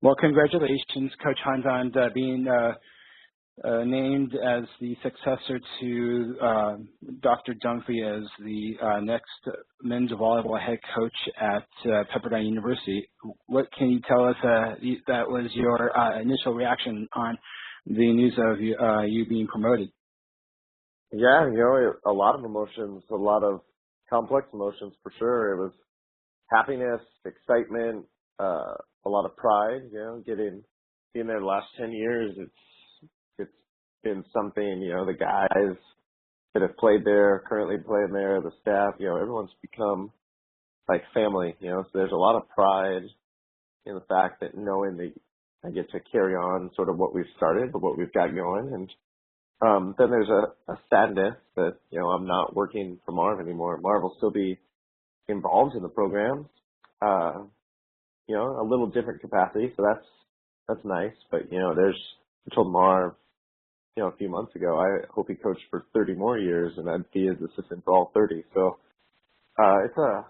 Well, congratulations, Coach Hunt, on being named as the successor to Dr. Dunphy as the next men's volleyball head coach at Pepperdine University. What can you tell us that was your initial reaction on the news of you being promoted? Yeah, a lot of emotions, a lot of complex emotions for sure. It was happiness, excitement, a lot of pride, being there the last 10 years. It's been something, the guys that have played there, currently playing there, the staff, everyone's become like family, so there's a lot of pride in the fact that knowing that I get to carry on sort of what we've started, but what we've got going. And then there's a sadness that, I'm not working for Marv anymore. Marv will still be involved in the program, a little different capacity. So that's nice. But, I told Marv, a few months ago, I hope he coached for 30 more years and I'd be his assistant for all 30. So, it's a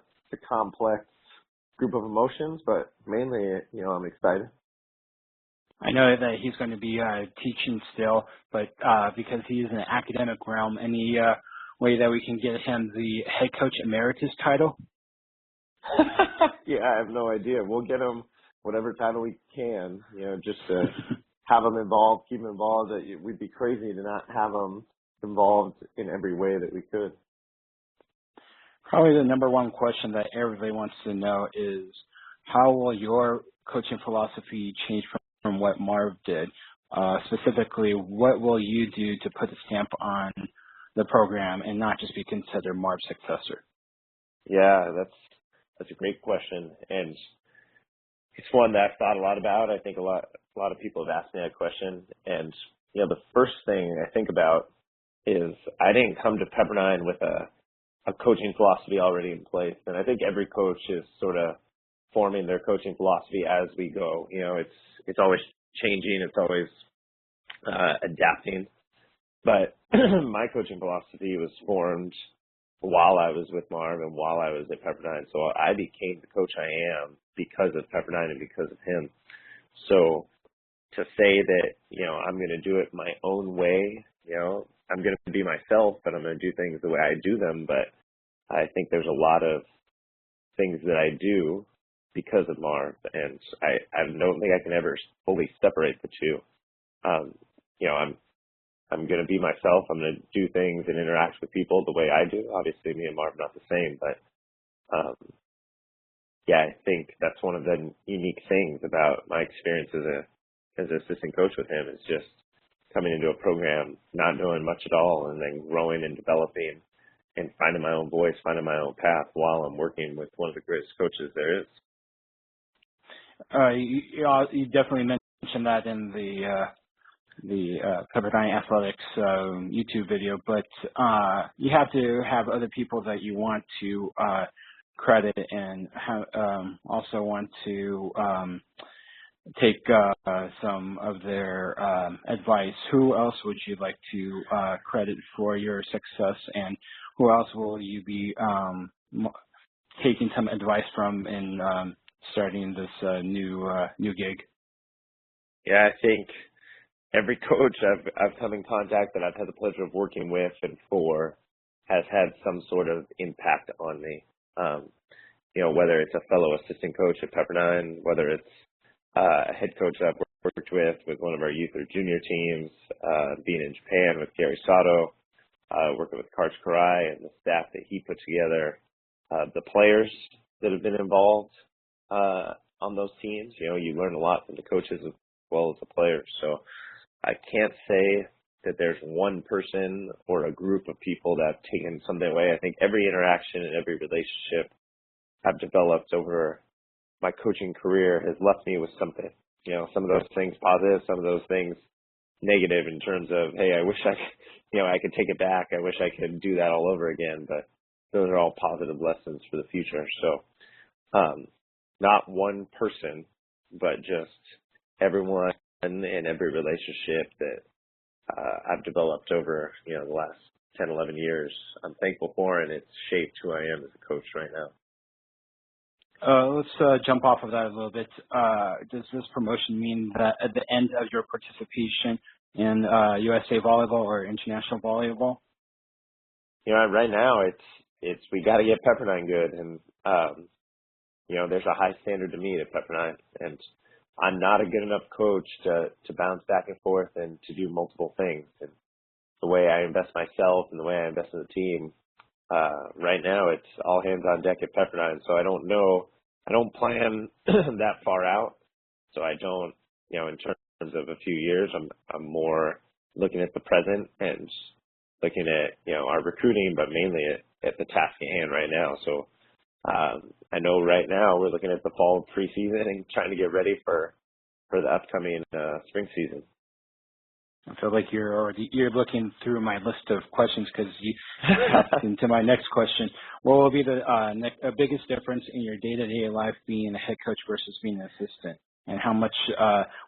complex group of emotions, but mainly, I'm excited. I know that he's going to be teaching still, but because he's in the academic realm, any way that we can get him the head coach emeritus title? Yeah, I have no idea. We'll get him whatever title we can, just to have him involved, keep him involved. We'd be crazy to not have him involved in every way that we could. Probably the number one question that everybody wants to know is, how will your coaching philosophy change from what Marv did? Specifically, what will you do to put a stamp on the program and not just be considered Marv's successor? Yeah, that's a great question, and it's one that I've thought a lot about. I think a lot of people have asked me that question, and the first thing I think about is I didn't come to Pepperdine with a coaching philosophy already in place, and I think every coach is sort of forming their coaching philosophy as we go. It's always changing, it's always adapting. But my coaching philosophy was formed while I was with Marv and while I was at Pepperdine. So I became the coach I am because of Pepperdine and because of him. So to say that, I'm going to do it my own way, I'm going to be myself, but I'm going to do things the way I do them. But I think there's a lot of things that I do because of Marv, and I don't think I can ever fully separate the two. I'm going to be myself. I'm going to do things and interact with people the way I do. Obviously, me and Marv are not the same, but I think that's one of the unique things about my experience as an assistant coach with him is just coming into a program, not knowing much at all, and then growing and developing and finding my own voice, finding my own path while I'm working with one of the greatest coaches there is. You definitely mentioned that in the Pepperdine Athletics YouTube video, but you have to have other people that you want to credit and also want to take some of their advice. Who else would you like to credit for your success, and who else will you be taking some advice from in starting this new gig? Yeah, I think every coach I've come in contact that I've had the pleasure of working with and for has had some sort of impact on me. Whether it's a fellow assistant coach at Pepperdine, whether it's a head coach that I've worked with one of our youth or junior teams, being in Japan with Gary Sato, working with Karch Karai and the staff that he put together, the players that have been involved on those teams. You learn a lot from the coaches as well as the players. So I can't say that there's one person or a group of people that have taken something away. I think every interaction and every relationship I've developed over my coaching career has left me with something. Some of those things positive, some of those things negative in terms of, hey, I wish I could take it back. I wish I could do that all over again. But those are all positive lessons for the future. So not one person, but just everyone and every relationship that I've developed over, the last 10, 11 years, I'm thankful for, and it's shaped who I am as a coach right now. Let's jump off of that a little bit. Does this promotion mean that at the end of your participation in USA Volleyball or International Volleyball? Right now it's we got to get Pepperdine good, and there's a high standard to meet at Pepperdine, and I'm not a good enough coach to bounce back and forth and to do multiple things. And the way I invest myself and the way I invest in the team, right now it's all hands on deck at Pepperdine. So I don't plan that far out. So I don't, in terms of a few years, I'm more looking at the present and looking at, our recruiting, but mainly at the task at hand right now. So, I know right now we're looking at the fall preseason and trying to get ready for the upcoming, spring season. I feel like you're looking through my list of questions because you tapped into my next question. What will be the biggest difference in your day-to-day life being a head coach versus being an assistant? And how much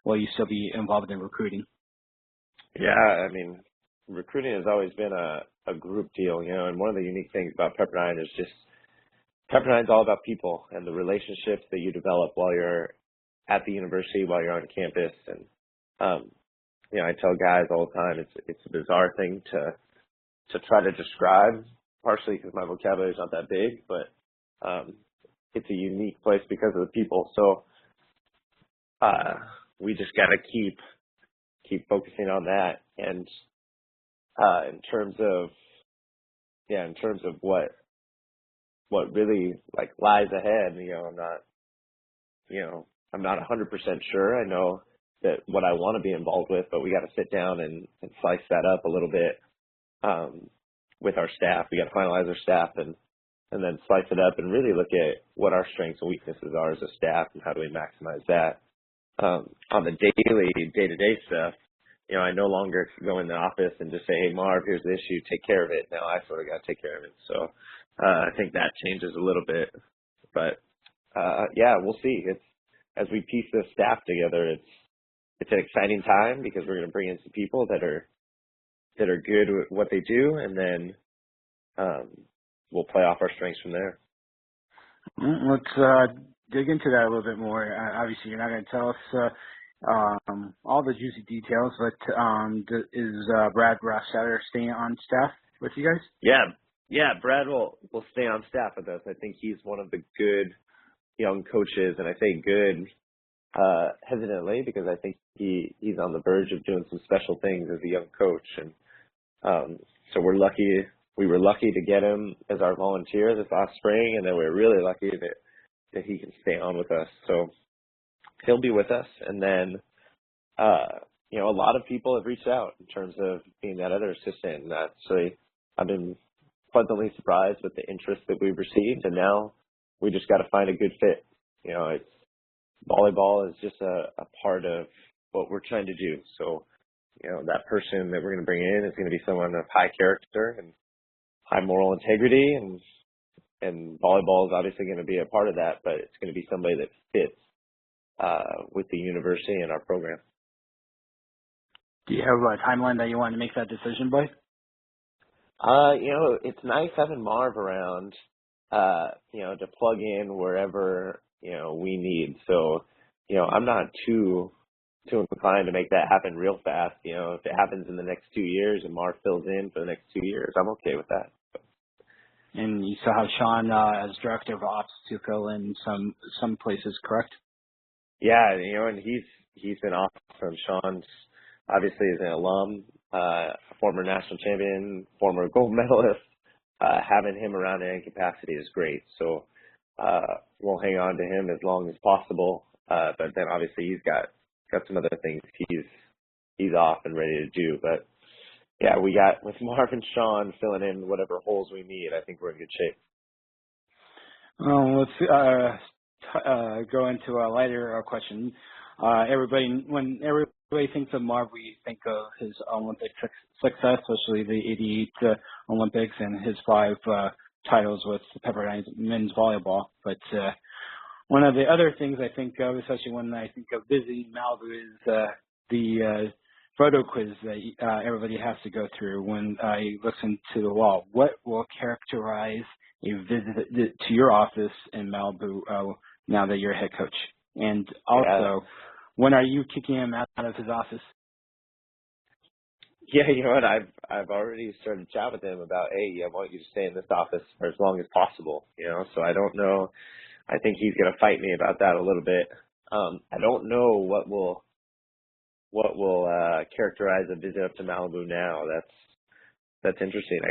will you still be involved in recruiting? Yeah, I mean, recruiting has always been a group deal, and one of the unique things about Pepperdine is just Pepperdine's all about people and the relationships that you develop while you're at the university, while you're on campus. And, I tell guys all the time, it's a bizarre thing to try to describe, partially because my vocabulary is not that big, but it's a unique place because of the people. So we just got to keep focusing on that. And in terms of what really lies ahead, I'm not 100% sure. I know that what I want to be involved with, but we got to sit down and slice that up a little bit with our staff. We got to finalize our staff and then slice it up and really look at what our strengths and weaknesses are as a staff and how do we maximize that. On the daily, day-to-day stuff, I no longer go in the office and just say, hey, Marv, here's the issue, take care of it. Now I sort of got to take care of it. So I think that changes a little bit. But, we'll see. As we piece this staff together, it's an exciting time because we're going to bring in some people that are good with what they do, and then we'll play off our strengths from there. Let's dig into that a little bit more. Obviously, you're not going to tell us all the juicy details, but is Brad Rosshatter staying on staff with you guys? Yeah, Brad will stay on staff with us. I think he's one of the good young coaches, and I say good hesitantly because I think he's on the verge of doing some special things as a young coach, and so we're lucky. We were lucky to get him as our volunteer this last spring, and then we're really lucky that he can stay on with us. So he'll be with us, and then a lot of people have reached out in terms of being that other assistant, and actually I've been pleasantly surprised with the interest that we've received, and now we just got to find a good fit. It's volleyball is just a part of what we're trying to do. So, that person that we're going to bring in is going to be someone of high character and high moral integrity, and volleyball is obviously going to be a part of that, but it's going to be somebody that fits with the university and our program. Do you have a timeline that you want to make that decision by? It's nice having Marv around, to plug in wherever, we need. So, I'm not too inclined to make that happen real fast. If it happens in the next 2 years and Marv fills in for the next 2 years, I'm okay with that. And you still have Sean as director of ops to fill in some places, correct? Yeah, and he's been awesome. Sean obviously is an alum, a former national champion, former gold medalist. Having him around in any capacity is great. So we'll hang on to him as long as possible. But then obviously he's got some other things he's off and ready to do. But yeah, we got with Marv and Sean filling in whatever holes we need. I think we're in good shape. Let's go into a lighter question. When everybody thinks of Marv, we think of his Olympic success, especially the 88 Olympics and his 5 titles with Pepperdine men's volleyball. But one of the other things I think of, especially when I think of visiting Malibu, is the photo quiz that everybody has to go through when he looks into the wall. What will characterize a visit to your office in Malibu now that you're a head coach? And Yeah. also, when are you kicking him out of his office? Yeah, you know what? I've already started to chat with him about, hey, I want you to stay in this office for as long as possible. So I don't know. I think he's going to fight me about that a little bit. I don't know what will characterize a visit up to Malibu now. That's interesting.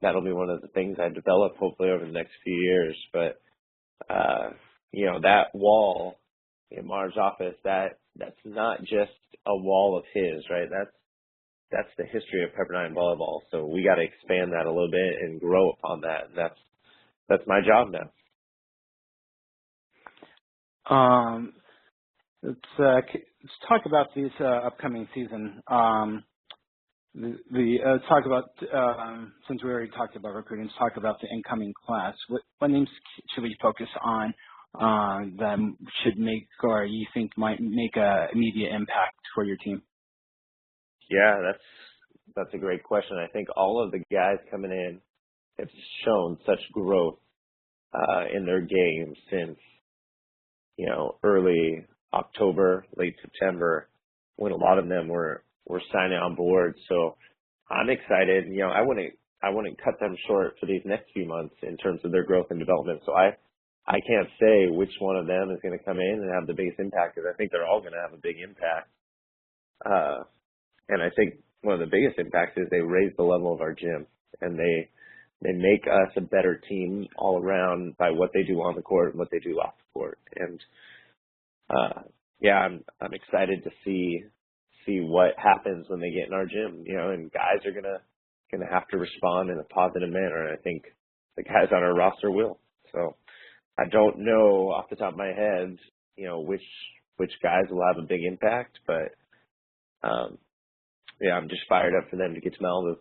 That'll be one of the things I develop hopefully over the next few years. But that wall in Mar's office, that's not just a wall of his, right? That's the history of Pepperdine volleyball. So we got to expand that a little bit and grow upon that. And that's my job now. Let's talk about this upcoming season. Let's talk about since we already talked about recruiting. Let's talk about the incoming class. What names should we focus on that should make or you think might make a immediate impact for your team? Yeah, that's a great question. I think all of the guys coming in have shown such growth in their game since early October, late September, when a lot of them were signing on board. So I'm excited. I wouldn't cut them short for these next few months in terms of their growth and development. So I can't say which one of them is going to come in and have the biggest impact, because I think they're all going to have a big impact. And I think one of the biggest impacts is they raise the level of our gym, and they make us a better team all around by what they do on the court and what they do off the court. And I'm excited to see what happens when they get in our gym. And guys are gonna have to respond in a positive manner. And I think the guys on our roster will. So I don't know off the top of my head, which guys will have a big impact, but I'm just fired up for them to get to Malibu.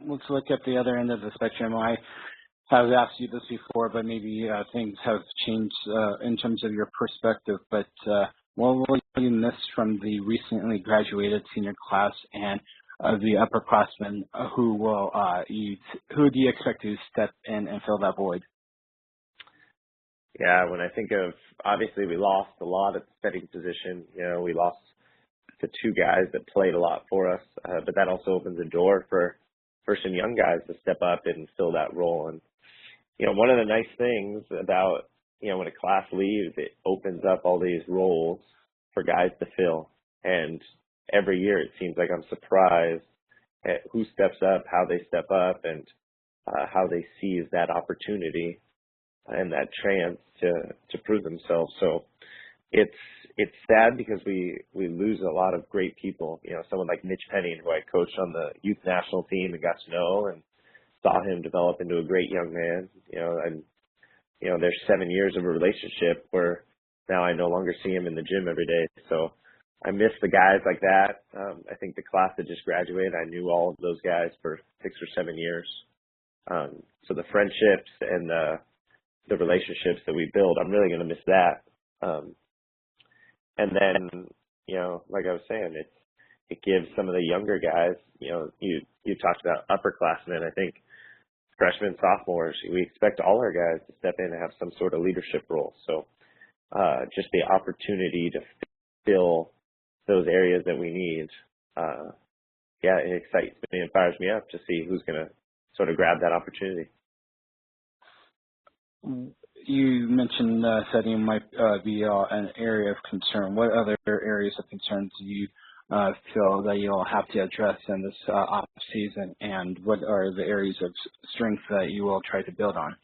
Let's look at the other end of the spectrum. I have asked you this before, but maybe things have changed in terms of your perspective. But what will you miss from the recently graduated senior class and the upperclassmen? Who do you expect to step in and fill that void? Yeah, when I think of, obviously we lost a lot at the setting position. We lost the two guys that played a lot for us, but that also opens the door for some young guys to step up and fill that role. And one of the nice things about when a class leaves, it opens up all these roles for guys to fill. And every year it seems like I'm surprised at who steps up, how they step up, and how they seize that opportunity and that chance to prove themselves. So it's sad because we lose a lot of great people. Someone like Mitch Penning, who I coached on the youth national team and got to know and saw him develop into a great young man. And there's 7 years of a relationship where now I no longer see him in the gym every day. So I miss the guys like that. I think the class that just graduated, I knew all of those guys for 6 or 7 years. So the friendships and the relationships that we build, I'm really going to miss that. And then, like I was saying, it gives some of the younger guys, you talked about upperclassmen. I think freshmen, sophomores, we expect all our guys to step in and have some sort of leadership role. So just the opportunity to fill those areas that we need, it excites me and fires me up to see who's going to sort of grab that opportunity. You mentioned setting might be an area of concern. What other areas of concern do you feel that you'll have to address in this off season, and what are the areas of strength that you will try to build on?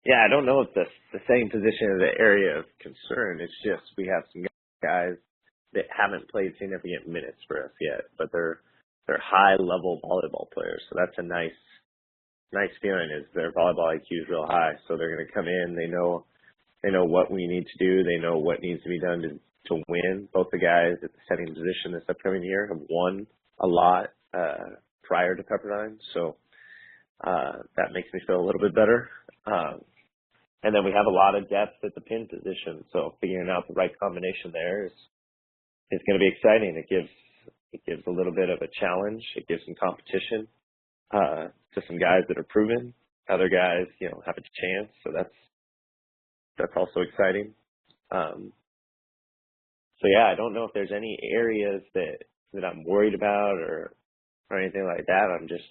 Yeah, I don't know if the same position as the area of concern. It's just we have some guys that haven't played significant minutes for us yet, but they're high level volleyball players. So that's a nice feeling, is their volleyball IQ is real high. So they're going to come in. They know what we need to do. They know what needs to be done to win. Both the guys at the setting position this upcoming year have won a lot prior to Pepperdine. So that makes me feel a little bit better. And then we have a lot of depth at the pin position. So figuring out the right combination there is going to be exciting. It gives a little bit of a challenge. It gives some competition to some guys that are proven. Other guys, have a chance. So that's also exciting. So yeah, I don't know if there's any areas that I'm worried about or anything like that. I'm just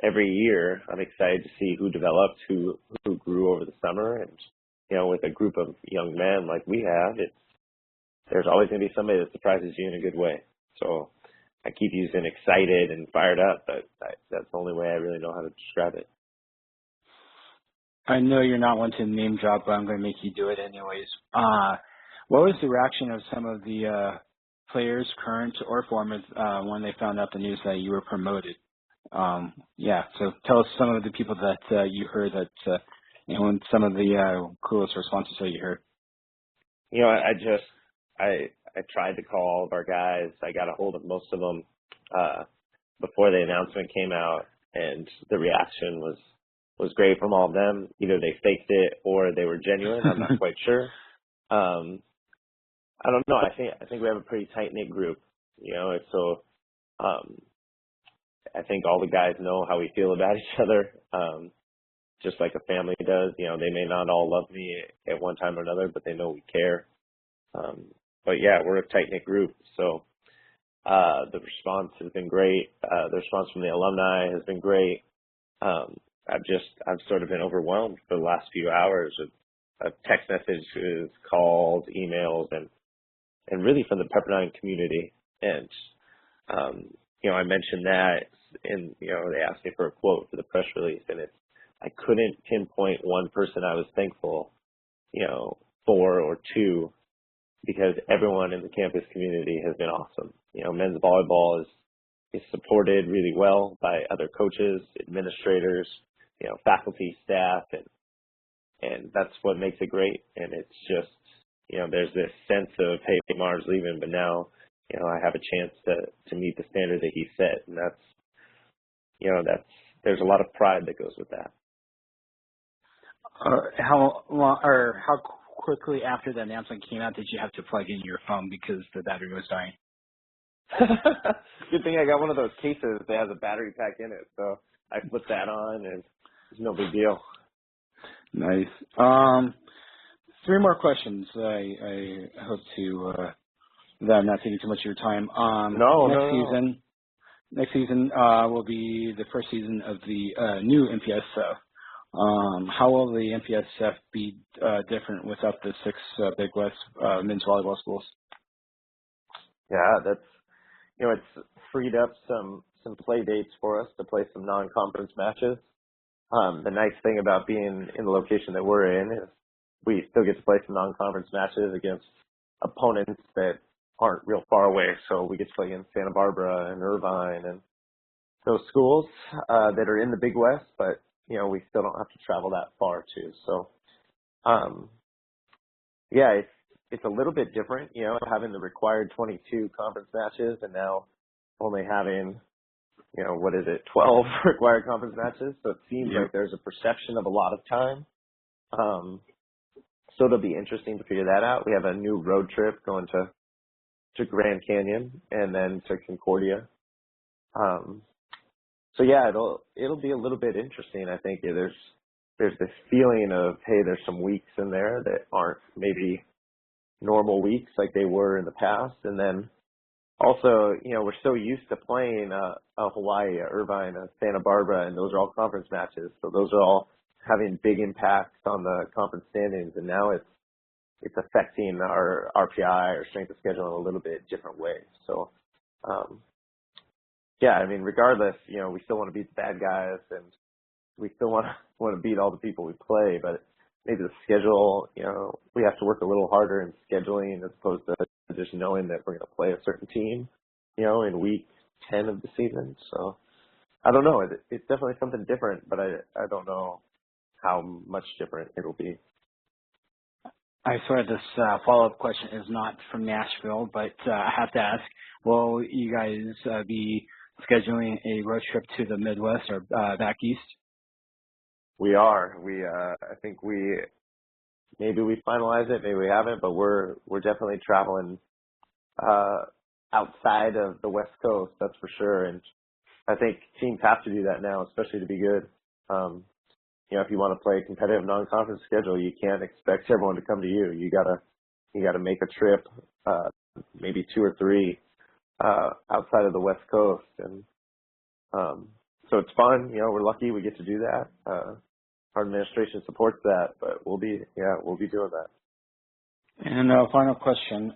every year I'm excited to see who developed, who grew over the summer, and with a group of young men like we have, there's always going to be somebody that surprises you in a good way. So I keep using excited and fired up, but that's the only way I really know how to describe it. I know you're not one to name drop, but I'm going to make you do it anyways. What was the reaction of some of the players, current or former, when they found out the news that you were promoted? So tell us some of the people that you heard that, and some of the coolest responses that you heard. I tried to call all of our guys. I got a hold of most of them before the announcement came out, and the reaction was great from all of them. Either they faked it or they were genuine. I'm not quite sure. I don't know. I think we have a pretty tight knit group. I think all the guys know how we feel about each other, just like a family does. They may not all love me at one time or another, but they know we care. But yeah, we're a tight knit group. So the response has been great. The response from the alumni has been great. I've sort of been overwhelmed for the last few hours of text messages, calls, emails, and really from the Pepperdine community. And I mentioned that, and they asked me for a quote for the press release, and I couldn't pinpoint one person I was thankful, for or to, because everyone in the campus community has been awesome. Men's volleyball is supported really well by other coaches, administrators, faculty, staff, and that's what makes it great. And it's just, there's this sense of, hey, Marv's leaving, but now, I have a chance to meet the standard that he set, and there's a lot of pride that goes with that. How long, or how quickly after the announcement came out did you have to plug in your phone because the battery was dying? Good thing I got one of those cases that has a battery pack in it, so I put that on, and it's no big deal. Nice. 3 more questions. I hope that I'm not taking too much of your time. Next season will be the first season of the new MPSF. How will the MPSF be different without the 6 Big West men's volleyball schools? Yeah, that's it's freed up some play dates for us to play some non-conference matches. The nice thing about being in the location that we're in is we still get to play some non-conference matches against opponents that aren't real far away. So we get to play against Santa Barbara and Irvine and those schools that are in the Big West, but we still don't have to travel that far too. So, it's a little bit different, having the required 22 conference matches and now only having, 12 required conference matches. So it seems like there's a perception of a lot of time. So it'll be interesting to figure that out. We have a new road trip going to Grand Canyon and then to Concordia. It'll be a little bit interesting. I think there's this feeling of, hey, there's some weeks in there that aren't maybe normal weeks like they were in the past. And then also, we're so used to playing a Hawaii, a Irvine, a Santa Barbara, and those are all conference matches. So those are all having big impacts on the conference standings. And now it's affecting our RPI or strength of schedule in a little bit different way. So, regardless, we still want to beat the bad guys and we still want to beat all the people we play, but maybe the schedule, we have to work a little harder in scheduling as opposed to just knowing that we're going to play a certain team, in week 10 of the season. So I don't know. It's definitely something different, but I don't know how much different it'll be. I swear this follow-up question is not from Nashville, but I have to ask, will you guys be scheduling a road trip to the Midwest or back east? We are. I think maybe we finalize it, maybe we haven't, but we're definitely traveling outside of the West Coast, that's for sure. And I think teams have to do that now, especially to be good. if you want to play a competitive non-conference schedule, you can't expect everyone to come to you. You gotta make a trip, maybe 2 or 3, outside of the West Coast. And, so it's fun. We're lucky we get to do that. Our administration supports that, but we'll be doing that. And final question.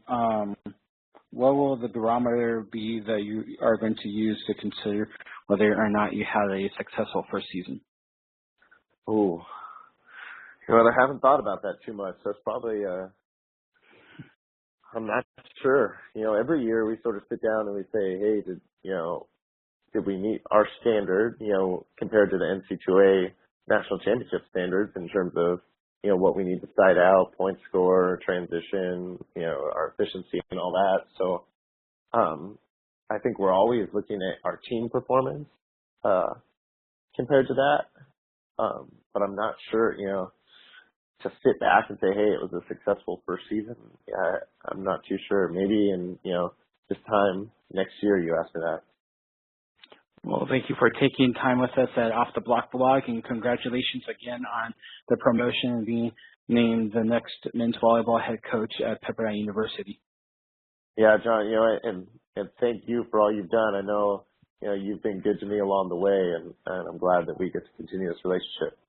What will the barometer be that you are going to use to consider whether or not you had a successful first season? Ooh. I haven't thought about that too much. So it's probably, I'm not sure. Every year we sort of sit down and we say, hey, did we meet our standard, compared to the NC2A national championship standards in terms of, what we need to side out, point score, transition, our efficiency and all that. So, I think we're always looking at our team performance, compared to that. But I'm not sure, to sit back and say, hey, it was a successful first season. Yeah, I'm not too sure. Maybe in, this time next year you ask me that. Well, thank you for taking time with us at Off the Block blog, and congratulations again on the promotion and being named the next men's volleyball head coach at Pepperdine University. Yeah, John, and thank you for all you've done. I know, you've been good to me along the way, and I'm glad that we get to continue this relationship.